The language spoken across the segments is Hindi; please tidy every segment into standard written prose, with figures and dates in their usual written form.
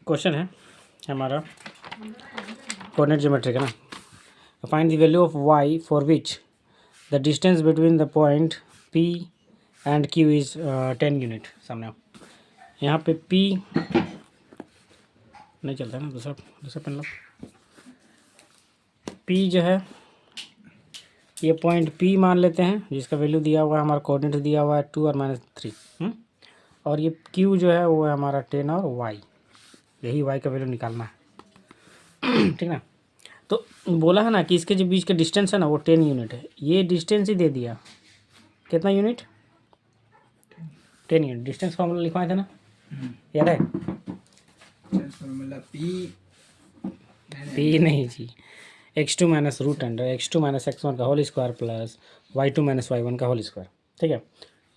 क्वेश्चन है हमारा कोऑर्डिनेट ज्योमेट्री का ना। Find the value of y for which the distance between the point P and Q is 10 unit. सामने आओ। यहाँ पे P नहीं चलता है ना, दूसरा पेन लो। P जो है ये पॉइंट P मान लेते हैं, जिसका वैल्यू दिया हुआ है, हमारा कोऑर्डिनेट दिया हुआ है 2 और -3। और ये Q जो है वो है हमारा 10 और y, यही y का वैल्यू निकालना है। ठीक ना। तो बोला है ना कि इसके जो बीच का डिस्टेंस है ना वो 10 यूनिट है। ये डिस्टेंस ही दे दिया, कितना यूनिट? 10 यूनिट। डिस्टेंस फॉर्मूला लिखवाए थे ना, याद है? फॉर्मूला पी नहीं जी, x2 minus root under x2 minus x1 का whole square plus y2 minus y1 का होल स्क्वायर। ठीक है,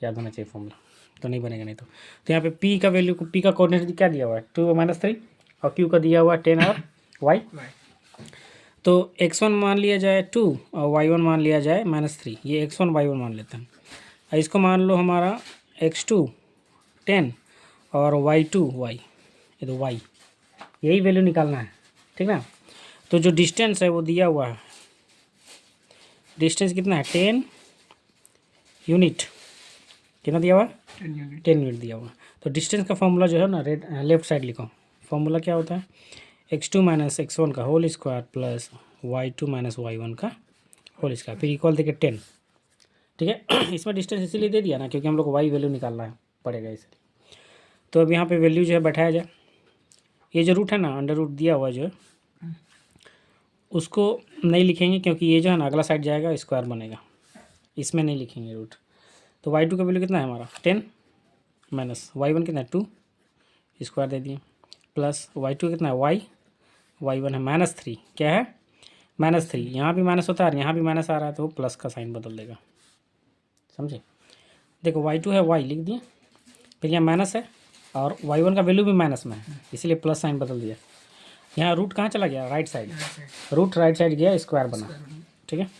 याद होना चाहिए फॉर्मूला, तो नहीं बनेगा नहीं तो। यहाँ पे p का वैल्यू, p का कोऑर्डिनेट क्या दिया हुआ है 2 - 3 और q का दिया हुआ है 10 और y। तो x1 मान लिया जाए 2 और y1 मान लिया जाए -3। ये x1 y1 मान लेते हैं। और इसको मान लो हमारा x2 10 और y2 y, ये तो y, यही वैल्यू निकालना है। ठीक ना। तो जो डिस्टेंस है वो दिया हुआ है, डिस्टेंस कितना है 10 यूनिट। कितना दिया हुआ है? 10 यूनिट दिया हुआ है। तो डिस्टेंस का फॉर्मूला जो है ना, लेफ्ट साइड लिखो। फॉर्मूला क्या होता है? x2 माइनस x1 का whole square plus y2 minus y1 का होल स्क्वायर, फिर इक्वल देके 10। ठीक है। इसमें डिस्टेंस इसीलिए दे दिया ना क्योंकि हम लोग को y वैल्यू निकालना है पड़ेगा इसलिए। तो अब यहाँ पे वैल्यू जो है बैठाया जाए। ये जो रूट है ना, अंडर रूट दिया हुआ जो है, उसको नहीं लिखेंगे क्योंकि ये जो है ना अगला साइड जाएगा स्क्वायर बनेगा, इसमें नहीं लिखेंगे रूट। तो y2 का वैल्यू कितना है हमारा 10 माइनस y1 कितना है 2, स्क्वायर दे दिए, प्लस y2 कितना है y1 है -3। क्या है? -3। यहाँ भी माइनस होता है, यहाँ भी माइनस आ रहा है, तो प्लस का साइन बदल देगा। समझे? देखो y2 है y लिख दिए, फिर यहाँ माइनस है और y1 का वैल्यू भी माइनस में है, इसीलिए प्लस साइन बदल दिया। यहाँ रूट कहाँ चला गया? Right side. Root right side गया, स्क्वायर बना। ठीक है।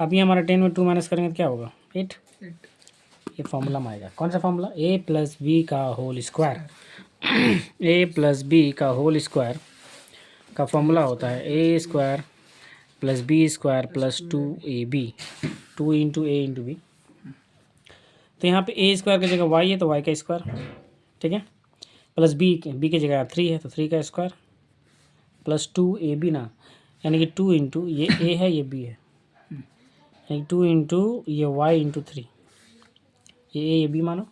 अब ये हमारा 10 में 2 माइनस करेंगे तो क्या होगा 8। ये फॉर्मूला में आएगा। कौन सा फॉर्मूला? a प्लस बी का whole square. a plus B का होल स्क्वायर का फॉर्मूला होता है a square plus B square plus 2ab, 2 into A into B. तो यहाँ पे a स्क्वायर की जगह y है तो y का स्क्वायर। ठीक है। प्लस b की जगह 3 है तो 3 का स्क्वायर प्लस 2ab ना, यानी कि 2 इंटू ये a है ये b है, यानी 2 इंटू ये y इंटू 3, ये a ये b मानो।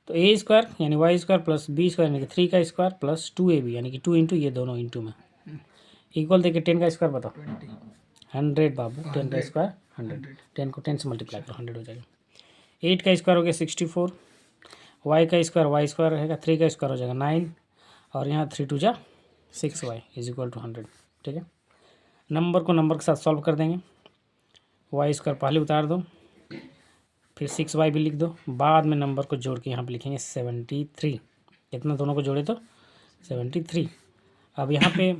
तो a स्क्वायर यानी y square plus b square यानी कि 3 का स्क्वायर प्लस 2ab यानी कि 2 इंटू ये दोनों इंटू में इक्वल देके 10 का स्क्वायर बताओ 100 बाबू। 10 का स्क्वायर 100, 10 को 10 से मल्टीप्लाई करो 100 हो जाएगा। 8 का स्क्वायर हो गया 64, y का स्क्वायर y स्क्वायर रहेगा, 3 का स्क्वायर हो जाएगा 9 और यहाँ 3 2 जा 6y इज इक्वल टू 100। ठीक है। नंबर को नंबर के साथ सॉल्व कर देंगे। y स्क्वायर पहले उतार दो, फिर 6y भी लिख दो, बाद में नंबर को जोड़ के यहाँ पे लिखेंगे 73। कितना दोनों को जोड़े तो 73। अब यहाँ पे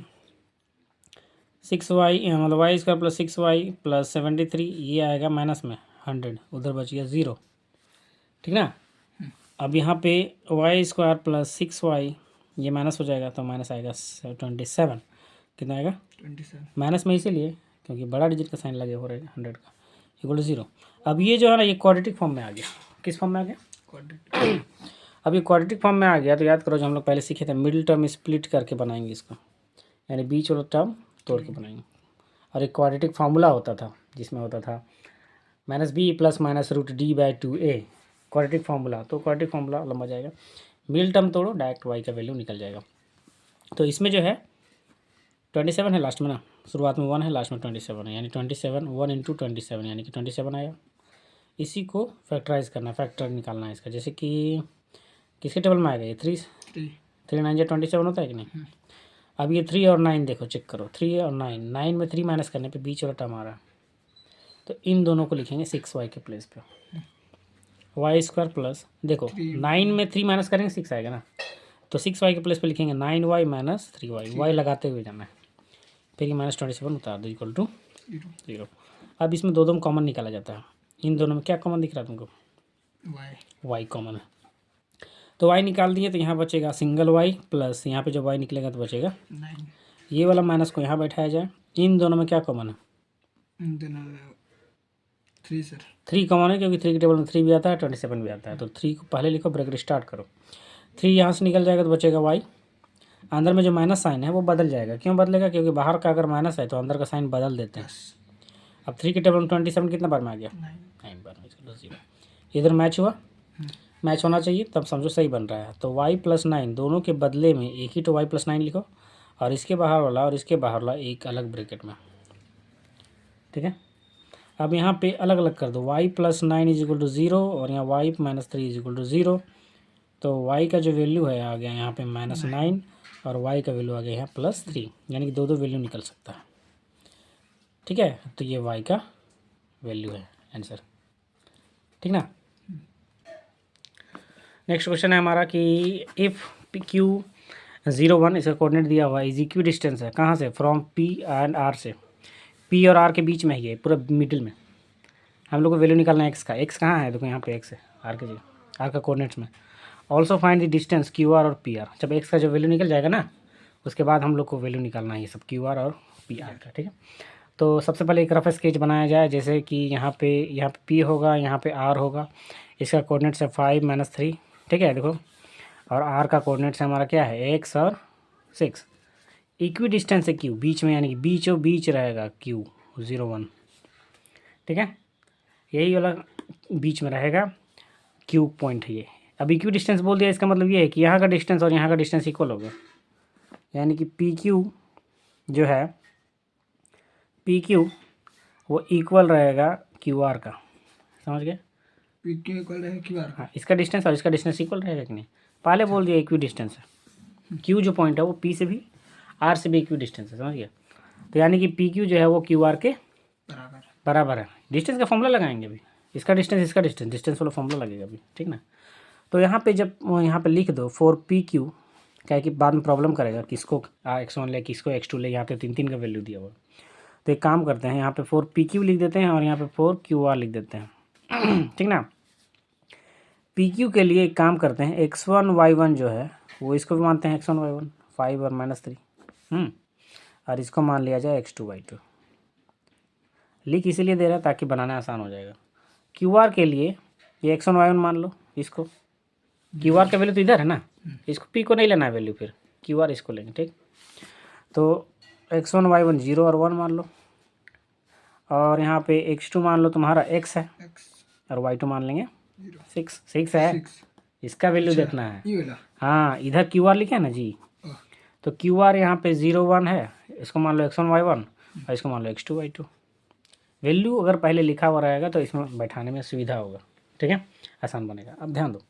6y मतलब y square plus 6y plus 73, ये आएगा माइनस में 100, उधर बच गया 0। ठीक ना। अब यहाँ पे y स्क्वायर प्लस 6y ये माइनस हो जाएगा तो माइनस आएगा 27। कितना आएगा 27 माइनस में, इसीलिए क्योंकि बड़ा डिजिट का साइन लगे हो रहा है 100 का, इक्वल टू 0। अब ये जो है ना ये क्वाड्रेटिक फॉर्म में आ गया। किस फॉर्म में आ गया? अब ये क्वाड्रेटिक फॉर्म में आ गया तो याद करो जो हम लोग पहले सीखे थे, मिडिल टर्म स्प्लिट करके बनाएंगे इसको, यानी बीच वाला टर्म तोड़ के बनाएंगे। और एक क्वाड्रेटिक फार्मूला होता था जिसमें होता था -b plus minus root d/2a, quadratic formula. तो क्वाड्रेटिक फार्मूला लंबा जाएगा, मिडिल टर्म तोड़ो डायरेक्ट y का वैल्यू निकल जाएगा। तो इसमें जो है 27 है लास्ट में ना, शुरुआत में 1 है लास्ट में 27 है, यानी 27 1 इंटू 27 यानी कि 27 आएगा। इसी को फैक्टराइज करना, फैक्टर निकालना है इसका। जैसे कि किसके टेबल में आएगा ये 3 9 27 होता है कि नहीं। अब ये 3 और 9 देखो, चेक करो 3 और 9, 9 में 3 माइनस करने पे बीच वाला टर्म आ रहा है, तो इन दोनों को लिखेंगे 6y के प्लेस पे। y स्क्वायर प्लस देखो 9 में 3 माइनस करेंगे 6 आएगा ना, तो 6y के प्लेस पे लिखेंगे 9y माइनस 3y, y लगाते हुए जाना है, फिर ये -27 उतार दो इक्वल टू 0। अब इसमें दो कॉमन निकाला जाता है। इन दोनों में क्या कॉमन दिख रहा है तुमको? y कॉमन है। तो वाई निकाल दिए, तो यहाँ बचेगा सिंगल वाई प्लस यहाँ पे जब वाई निकलेगा तो बचेगा 9 ये वाला माइनस को यहाँ बैठाया जाए। इन दोनों में क्या कॉमन है? दोनों 3 सर। 3 कॉमन है क्योंकि 3 के टेबल में 3 भी आता है 27 भी आता है। तो 3 को पहले लिखो, ब्रैकेट स्टार्ट करो। 3 यहाँ से निकल जाएगा तो बचेगा वाई। अंदर में जो माइनस साइन है वो बदल जाएगा। क्यों बदलेगा? क्योंकि बाहर का अगर माइनस है तो अंदर का साइन बदल देते हैं। अब 3 के टेबल में 27 कितना बार में आ गया? 9 बार में। चलो 0 इधर मैच हुआ, मैच होना चाहिए तब समझो सही बन रहा है। तो y + 9 दोनों के बदले में एक ही तो y + 9 लिखो और इसके बाहर वाला और इसके बाहर वाला एक अलग ब्रैकेट में, ठीक है। अब यहाँ पे अलग अलग कर दो, y + 9 = 0 और यहाँ y - 3 = 0। तो y का जो वैल्यू है आ गया यहाँ पे -9 और y का वैल्यू आ गया यहाँ +3, यानी कि दो वैल्यू निकल सकता है, ठीक है। तो ये y का वैल्यू है आंसर, ठीक ना। नेक्स्ट क्वेश्चन है हमारा कि इफ़ Q01 इसका कोऑर्डिनेट दिया हुआ है, इज इक्वी डिस्टेंस है कहाँ से? फ्रॉम P एंड R से। P और R के बीच में ही है, पूरा मिडिल में। हम लोग को वैल्यू निकालना है x का। x कहाँ है? देखो यहाँ पे x है R के जगह, R का कोऑर्डिनेट्स में। Also find the distance QR और PR। जब x का जो वैल्यू निकल जाएगा ना उसके बाद हम लोग को वैल्यू निकालना है ये सब QR और PR का, ठीक है। तो सबसे पहले एक रफ स्केच बनाया जाए, जैसे कि यहाँ पे P होगा, यहाँ पे R होगा, इसका कोऑर्डिनेट्स है 5 - 3, ठीक है। देखो, और R का कोऑर्डिनेट्स हमारा क्या है? x और 6। इक्वी डिस्टेंस है Q बीच में, यानी कि बीचों बीच रहेगा Q01, ठीक है। यही वाला बीच में रहेगा, Q पॉइंट है ये। अब इक्वी डिस्टेंस बोल दिया, इसका मतलब ये है कि यहाँ का डिस्टेंस और यहाँ का डिस्टेंस इक्वल होगा, यानी कि PQ जो है PQ वो इक्वल रहेगा QR का, समझ गए? PQ इक्वल है QR। हाँ, इसका डिस्टेंस और इसका डिस्टेंस इक्वल रहेगा कि नहीं? पहले बोल दिया इक्वी डिस्टेंस है। Q जो पॉइंट है वो P से भी R से भी इक्वी डिस्टेंस है, समझ गया। तो यानी कि PQ जो है वो QR के बराबर है। डिस्टेंस का फॉर्मूला लगाएंगे अभी, इसका डिस्टेंस डिस्टेंस वाला फॉर्मूला लगेगा अभी, ठीक ना। तो यहाँ पे जब यहाँ पे लिख दो 4PQ, क्या है कि बाद में प्रॉब्लम करेगा किसको x1 ले किसको x2 ले, यहाँ पे 3 का वैल्यू दिया हुआ। तो एक काम करते हैं, यहाँ पे 4PQ लिख देते हैं और यहाँ पे 4QR लिख देते हैं, ठीक ना। PQ के लिए एक काम करते हैं, x1 y1 जो है वो इसको भी मानते हैं x1 y1 5 और -3, और इसको मान लिया जाए x2 y2। लिख इसीलिए दे रहा है ताकि बनाना आसान हो जाएगा। QR के लिए ये x1 y1 मान लो, इसको QR का वैल्यू तो इधर है ना, इसको P को नहीं लेना है वैल्यू, फिर QR इसको लेंगे, ठीक। तो x1 y1 0 और 1 मान लो, और यहाँ पे x2 मान लो तुम्हारा x है और y2 मान लेंगे 6 है। इसका वैल्यू देखना है। हाँ, इधर QR लिखे है ना जी, तो QR यहाँ पे 0 1 है, इसको मान लो x1 y1 और इसको मान लो x2 y2। वैल्यू अगर पहले लिखा हुआ रहेगा तो इसमें बैठाने में सुविधा होगा, ठीक है, आसान बनेगा। अब ध्यान दो,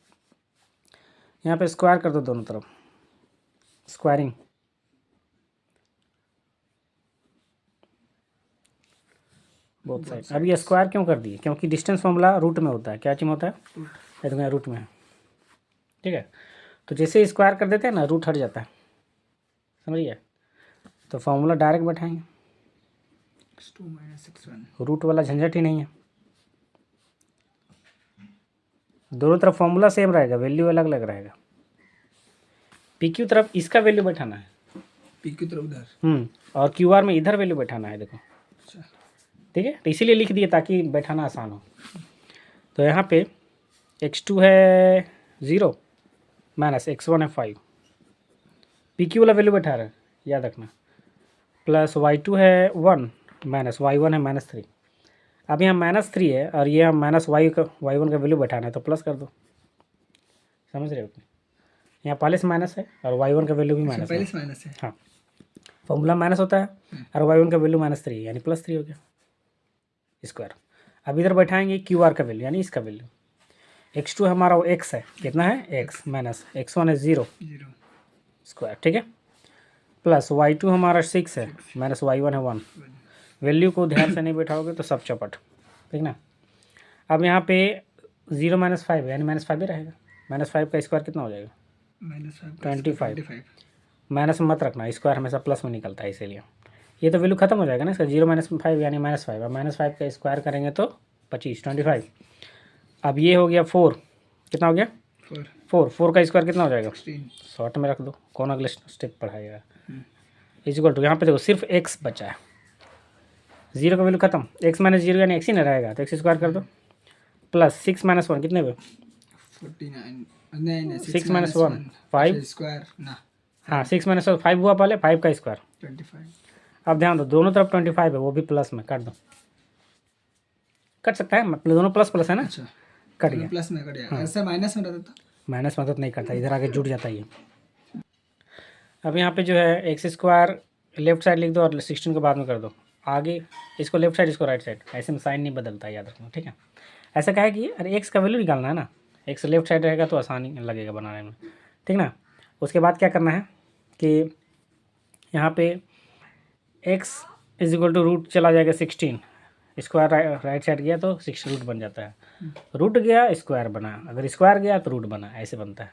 यहाँ पे स्क्वायर कर दो दोनों तरफ, स्क्वायरिंग। Both side. अब ये स्क्वायर क्यों कर दिए? क्योंकि डिस्टेंस फॉर्मूला रूट में होता है। क्या चीज होता है? ये तो रूट में है, ठीक है। तो जैसे स्क्वायर कर देते हैं ना, रूट हट जाता है, समझिए। तो फॉर्मूला डायरेक्ट बैठाएंगे, रूट वाला झंझट ही नहीं है। दोनों तरफ फॉर्मूला सेम रहेगा, वैल्यू अलग अलग रहेगा। PQ तरफ इसका वैल्यू बैठाना है, PQ तरफ उधर, और QR में इधर वैल्यू बैठाना है, देखो, ठीक है। तो इसीलिए लिख दिए ताकि बैठाना आसान हो। तो यहाँ पे x2 है 0 माइनस x1 है 5, PQ वाला वैल्यू बैठा रहा है, याद रखना, प्लस y2 है 1 माइनस y1 है -3। अब यहाँ -3 है और ये हम y1 का वैल्यू बैठाना है, तो प्लस कर दो, समझ रहे हो? यहाँ पहले से माइनस है और y1 का वैल्यू भी माइनस है। हाँ, फॉर्मूला माइनस होता है और y1 का वैल्यू -3 यानी +3 हो गया स्क्वायर। अब इधर बैठाएंगे QR का वैल्यू, यानी इसका वैल्यू। x2 हमारा वो x है, कितना है? x माइनस x1 है 0 स्क्वायर, ठीक है, प्लस y2 हमारा 6 है माइनस y1 है 1। वैल्यू को ध्यान से नहीं बैठाओगे तो सब चौपट, ठीक ना। अब यहाँ पे 0 - 5 यानी -5 ही रहेगा। -5 का स्क्वायर कितना हो जाएगा? 25। माइनस मत रखना, स्क्वायर हमेशा प्लस में निकलता है, इसीलिए ये तो वैल्यू खत्म हो जाएगा ना इसका। 0 - 5 यानी -5, अब -5 का स्क्वायर करेंगे तो 25 अब ये हो गया 4, कितना हो गया? 4 का स्क्वायर कितना हो जाएगा? 16। शॉर्ट में रख दो, कौन अगले स्टेप पढ़ाएगा। इज इक्वल टू यहाँ पे देखो सिर्फ x बचा है, 0 का वैल्यू खत्म, x माइनस 0 यानी x ही ना रहेगा, तो x स्क्वायर कर दो प्लस 6 माइनस 1 कितने पे? 49 नहीं 6 माइनस 1 5 स्क्वायर ना। हाँ 6 माइनस 5 हुआ पहले, 5 का स्क्वायर। 25। अब ध्यान दो दोनों तरफ 25 है, वो भी प्लस में काट दो, कट सकता है मतलब दोनों प्लस प्लस है ना, अच्छा कट गया। प्लस में कट गया, ऐसा माइनस में रहता था। माइनस मदद नहीं करता, इधर आके जुड़ जाता है ये। अब यहाँ पे जो है एक्स स्क्वायर लेफ्ट साइड लिख दो और 16 को बाद में कर दो, आगे इसको लेफ्ट साइड इसको राइट साइड, ऐसे में साइन नहीं बदलता है, याद रखना ठीक है। ऐसा क्या है कि अरे एक्स का वैल्यू निकालना है ना, एक्स लेफ्ट साइड रहेगा तो आसानी लगेगा बनाने में, ठीक ना। उसके बाद क्या करना है कि यहाँ पे x is equal to root चला जाएगा 16, स्क्वायर राइट साइड गया तो 6 रूट बन जाता है, रूट गया स्क्वायर बना, अगर स्क्वायर गया तो रूट बना, ऐसे बनता है।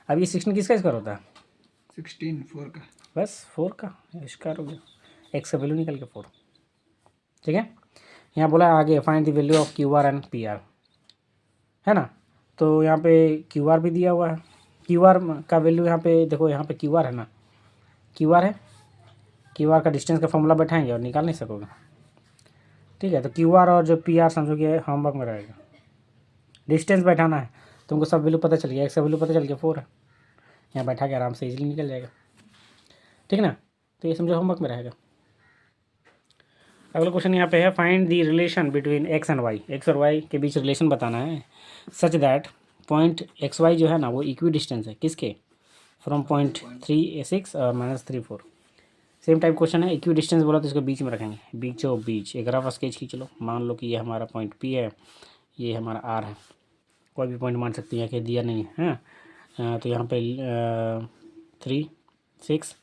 अब ये 16 किसका स्क्वायर होता है? 16 4 का। बस 4 का स्क्वायर हो गया, एक्स का वैल्यू निकल के 4, ठीक है। यहाँ बोला आगे find the value of Q R and P R, है ना। तो यहाँ पे क्यू आर भी दिया हुआ है, क्यू आर का वैल्यू यहाँ पे देखो, यहाँ पे क्यू आर है ना, क्यू आर है, क्यू आर का डिस्टेंस का फॉर्मूला बैठाएंगे और निकाल नहीं सकोगे, ठीक है। तो क्यू आर और जो पी आर समझो कि होमवर्क में रहेगा, डिस्टेंस बैठाना है, तुमको सब वैल्यू पता चल गया, एक्स का वैल्यू पता चल गया 4 है, यहाँ बैठा के आराम से इजीली निकल जाएगा, ठीक ना। तो ये समझो होमवर्क में रहेगा। अगला क्वेश्चन यहाँ पे है find the relation between x and y, x और वाई के बीच रिलेशन बताना है such that point x y जो है ना वो इक्वी डिस्टेंस है किसके, फ्रॉम पॉइंट 3 6 और -3 4। सेम टाइप क्वेश्चन है, इक्वी डिस्टेंस बोला तो इसको बीच में रखेंगे, बीचों बीच एक रफ स्केच खींच लो, मान लो कि ये हमारा पॉइंट पी है, ये हमारा आर है, कोई भी पॉइंट मान सकती है कि दिया नहीं है, तो यहाँ पे 3 6,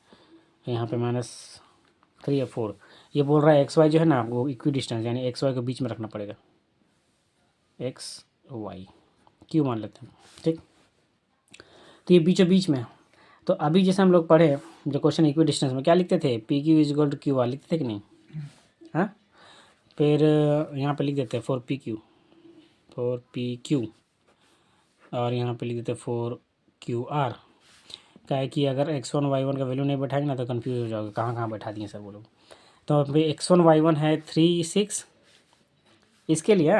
यहाँ पे -3 या 4, ये बोल रहा है एक्स वाई जो है ना वो इक्वी डिस्टेंस यानी एक्स वाई को बीच में रखना पड़ेगा, एक्स वाई क्यू मान लेते हैं, ठीक। तो ये बीचों बीच में, तो अभी जैसे हम लोग पढ़े जो क्वेश्चन इक्वी डिस्टेंस में क्या लिखते थे, P Q is equal to Q R लिखते थे कि नहीं, हाँ। फिर यहाँ पे लिख देते हैं 4 पी क्यू और यहाँ पे लिख देते हैं 4 क्यू आर। क्या है कि अगर x1 y1 का वैल्यू नहीं बैठाएंगे ना तो कंफ्यूज हो जाओगे, कहाँ कहाँ बैठा दिए सर वो लोग। तो भाई x1 y1 है 3 6, इसके लिए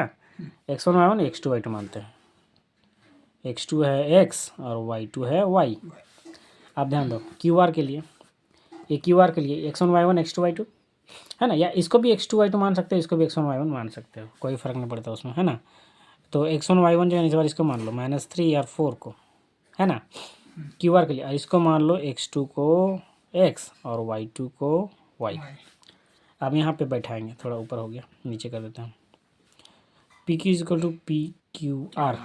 x1 y1 x2 y2 मानते हैं, x2 है x और y2 है y। आप ध्यान दो QR के लिए, ये QR के लिए x1 y1 x2 y2 है ना, या इसको भी x2 y2 मान सकते हो, इसको भी x1 y1 मान सकते हो, कोई फ़र्क नहीं पड़ता उसमें, है ना। तो x1 y1 जो है इस बार इसको मान लो -3 और 4 को, है ना, QR के लिए, और इसको मान लो x2 को x और y2 को y। अब यहाँ पे बैठाएंगे, थोड़ा ऊपर हो गया नीचे कर देते हैं, P Q is equal to P Q R,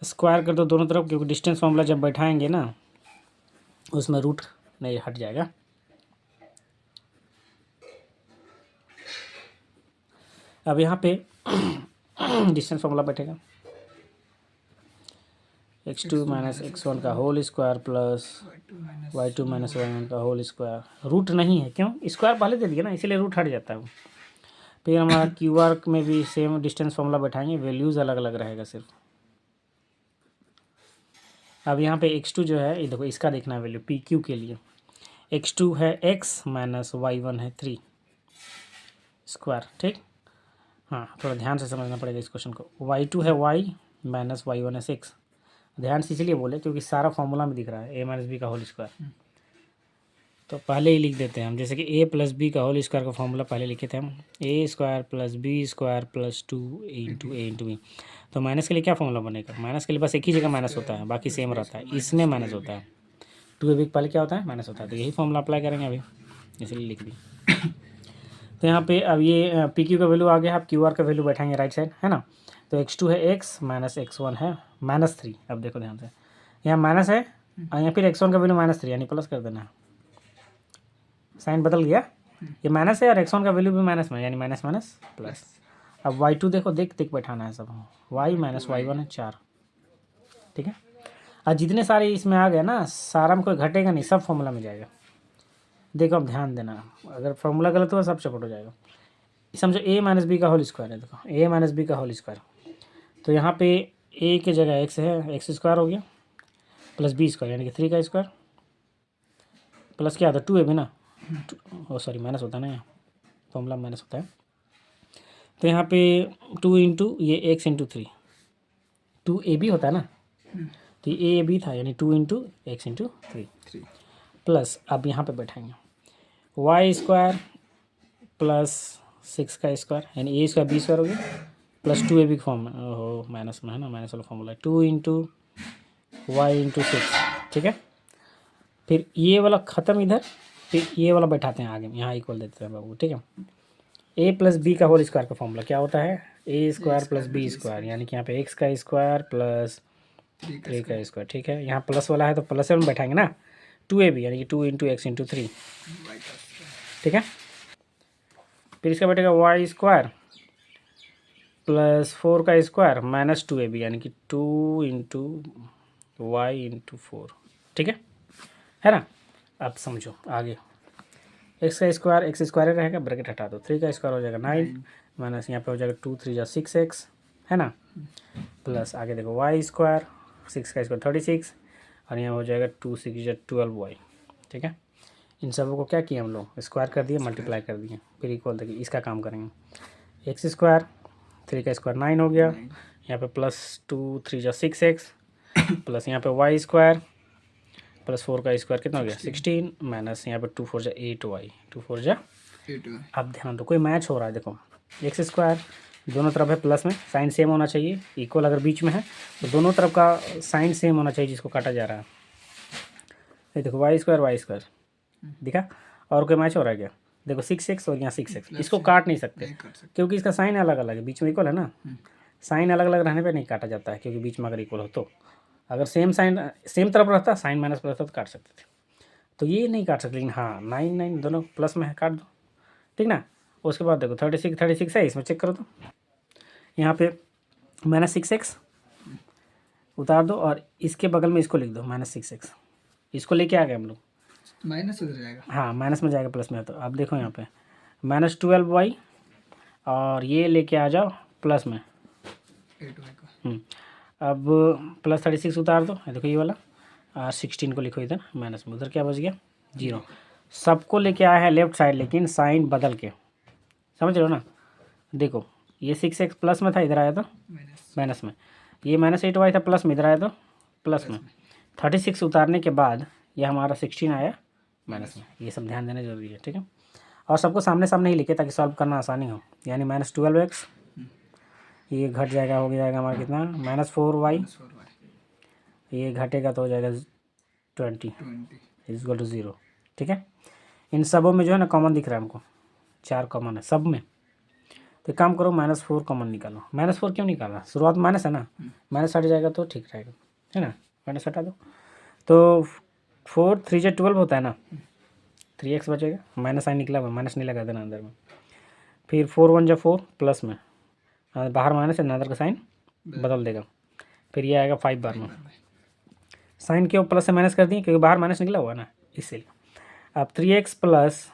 square कर दो दोनों तरफ, क्योंकि डिस्टेंस फॉर्मूला जब बैठाएंगे ना उसमें रूट नहीं हट जाएगा। अब यहाँ पे डिस्टेंस फॉर्मूला बैठेगा x2 माइनस x1 का whole square plus y2 minus y1 का होल स्क्वायर, रूट नहीं है क्यों, स्क्वायर पहले दे दिया ना इसीलिए रूट हट जाता है। फिर हमारा क्यू आर में भी सेम डिस्टेंस फॉर्मूला बैठाएंगे, वैल्यूज़ अलग अलग रहेगा सिर्फ। अब यहाँ पे x2 जो है ये देखो, इसका देखना है वैल्यू पी क्यू के लिए, x2 है x माइनस y1 है 3 स्क्वायर, ठीक। हाँ थोड़ा ध्यान से समझना पड़ेगा इस क्वेश्चन को, y2 है y माइनस y1 है 6, ध्यान से इसलिए बोले क्योंकि सारा फॉर्मूला में दिख रहा है a माइनस बी का होल स्क्वायर, तो पहले ही लिख देते हैं हम, जैसे कि a प्लस बी का होल स्क्वायर का फॉर्मूला पहले लिखे थे हम, a square plus B square plus 2 into A into B. तो माइनस के लिए क्या फॉर्मूला बनेगा, माइनस के लिए बस एक ही जगह माइनस होता है, बाकी सेम रहता है, इसमें माइनस होता है, 2ab पहले क्या होता है माइनस होता है, तो यही फॉर्मूला अप्लाई करेंगे अभी, इसलिए लिख दी। तो यहाँ पे अब ये पी क्यू का वैल्यू आ गया, आप क्यू आर का वैल्यू बैठाएंगे राइट साइड, है ना। तो x2 है x माइनस x1 है -3, अब देखो ध्यान से यहाँ माइनस है और यहाँ फिर x1 का वैल्यू -3 यानी प्लस कर देना है, साइन बदल गया, ये माइनस है और x1 का वैल्यू भी माइनस में यानी माइनस माइनस प्लस। अब y2 देखो देख देख बैठाना है सब, y माइनस y1 है 4, ठीक है। और जितने सारे इसमें आ गए ना सारा में कोई घटेगा नहीं, सब फॉर्मूला में जाएगा। देखो अब ध्यान देना, अगर फॉर्मूला गलत हुआ सब चपट हो जाएगा। समझो a माइनस बी का होल स्क्वायर है, देखो a माइनस बी का होल स्क्वायर, तो यहाँ पे ए की जगह एक्स है, एक्स स्क्वायर हो गया प्लस बी स्क्वायर यानी कि 3 का स्क्वायर प्लस क्या आता है 2ab ना, ओ सॉरी माइनस होता है ना, यहाँ फॉर्मूला माइनस होता है। तो यहाँ पे 2 इंटू ये एक्स इंटू 3 2ab होता है ना, तो ये ए बी था यानी 2 इंटू एक्स इंटू 3 3 प्लस अब यहाँ पे बैठाएंगे वाई स्क्वायर प्लस 6 का स्क्वायर यानी ए स्क्वायर बी स्क्वायर हो गया प्लस 2ab फॉर्म में, ओहो माइनस में है ना, माइनस वाला फॉर्मूला 2 इंटू वाई इंटू 6, ठीक है। फिर ये वाला ख़त्म इधर, फिर ये वाला बैठाते हैं आगे, यहाँ इक्वल देते हैं बाबू, ठीक है। ए प्लस बी का होल स्क्वायर का फॉर्मूला क्या होता है, ए स्क्वायर प्लस बी स्क्वायर यानी कि यहाँ पे एक्स का स्क्वायर प्लस 3 का स्क्वायर, ठीक है। यहाँ प्लस वाला है तो प्लस में बैठाएंगे ना, 2ab यानी कि 2 इंटू एक्स इंटू 3, ठीक है। फिर इसका बैठेगा वाई स्क्वायर प्लस 4 का स्क्वायर माइनस 2ab यानी कि 2 इंटू वाई इंटू 4, ठीक है ना। अब समझो आगे, एक्स का स्क्वायर एक्स स्क्वायर रहेगा, ब्रैकेट हटा दो, 3 का स्क्वायर हो जाएगा 9 माइनस यहाँ पे हो जाएगा 2 3 जा 6x, है ना, प्लस आगे देखो वाई स्क्वायर 6 का स्क्वायर 36 और यहाँ हो जाएगा 2 6 जा 12y, ठीक है। इन सबों को क्या किया हम लोग, स्क्वायर कर दिए, मल्टीप्लाई कर दिए, फिर इक्वल देखिए इसका काम करेंगे, एक्स स्क्वायर 3 का स्क्वायर 9 हो गया, यहाँ पे प्लस 2 3 जा 6x प्लस यहाँ पे वाई स्क्वायर प्लस 4 का स्क्वायर कितना हो गया 16 माइनस यहाँ पे 2 4 जा 8y 2 4 जा 8 अब ध्यान दो कोई मैच हो रहा है, देखो एक्स स्क्वायर दोनों तरफ है प्लस में, साइन सेम होना चाहिए, इक्वल अगर बीच में है तो दोनों तरफ का साइन सेम होना चाहिए जिसको काटा जा रहा है। ये देखो वाई स्क्वायर दिखा, और कोई मैच हो रहा है क्या, देखो 6x और यहाँ 6x, इसको काट नहीं सकते क्योंकि इसका साइन अलग अलग है, बीच में इक्वल है ना, साइन अलग अलग रहने पे नहीं काटा जाता है क्योंकि बीच में अगर इक्वल हो तो, अगर सेम साइन सेम तरफ रहता साइन माइनस प्लस रहता तो काट सकते थे, तो ये नहीं काट सकते, लेकिन हाँ 9 9 दोनों प्लस में है, काट दो, ठीक ना। उसके बाद देखो 36 है, इसमें चेक करो तो यहाँ पे माइनस 6x उतार दो और इसके बगल में इसको लिख दो माइनस 6x, इसको लेके आ गए हम लोग, माइनस हो जाएगा, हाँ माइनस में जाएगा प्लस में, तो अब देखो यहाँ पे माइनस 12y और ये लेके आ जाओ प्लस में 8y को, अब प्लस 36 उतार दो, देखो ये वाला और 16 को लिखो इधर माइनस में, उधर क्या बच गया 0, सबको लेके आया है लेफ्ट साइड लेकिन साइन बदल के, समझ रहे हो ना। देखो ये 6x प्लस में था, इधर आया तो माइनस में, ये माइनस 8y था प्लस में, इधर आया तो प्लस में, 36 उतारने के बाद ये हमारा 16 आया माइनस में, ये सब ध्यान देना जरूरी है, ठीक है। और सबको सामने सामने ही लिखे ताकि सॉल्व करना आसानी हो, यानी माइनस 12x ये घट जाएगा, हो जाएगा हमारा कितना माइनस 4y, ये घटेगा तो हो जाएगा 20 इज इक्वल टू 0, ठीक है। इन सबों में जो है ना कॉमन दिख रहा है हमको, 4 कॉमन है सब में, तो काम करो -4 कॉमन निकालो, -4 क्यों निकाला, शुरुआत माइनस है ना, माइनस हट जाएगा तो ठीक रहेगा, है ना, माइनस हटा दो, तो 4 3 जा 12 होता है ना, 3x बचेगा, माइनस साइन निकला हुआ, माइनस नहीं लगा देना अंदर में, फिर 4 1 जा 4 प्लस में, बाहर माइनस है ना, अंदर का साइन बदल देगा, फिर ये आएगा 5 बार में, साइन क्यों प्लस से माइनस कर दिए क्योंकि बाहर माइनस निकला हुआ ना इसीलिए। अब 3x plus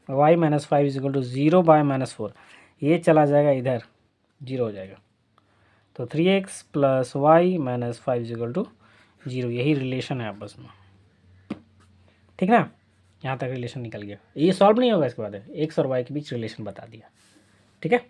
y minus 5 is equal to 0 by -4, ये चला जाएगा इधर 0 हो जाएगा, तो 3x plus y minus 5 is equal to 0, यही रिलेशन है आपस में, ठीक ना। यहाँ तक रिलेशन निकल गया, ये सॉल्व नहीं होगा, इसके बाद x और y के बीच रिलेशन बता दिया, ठीक है।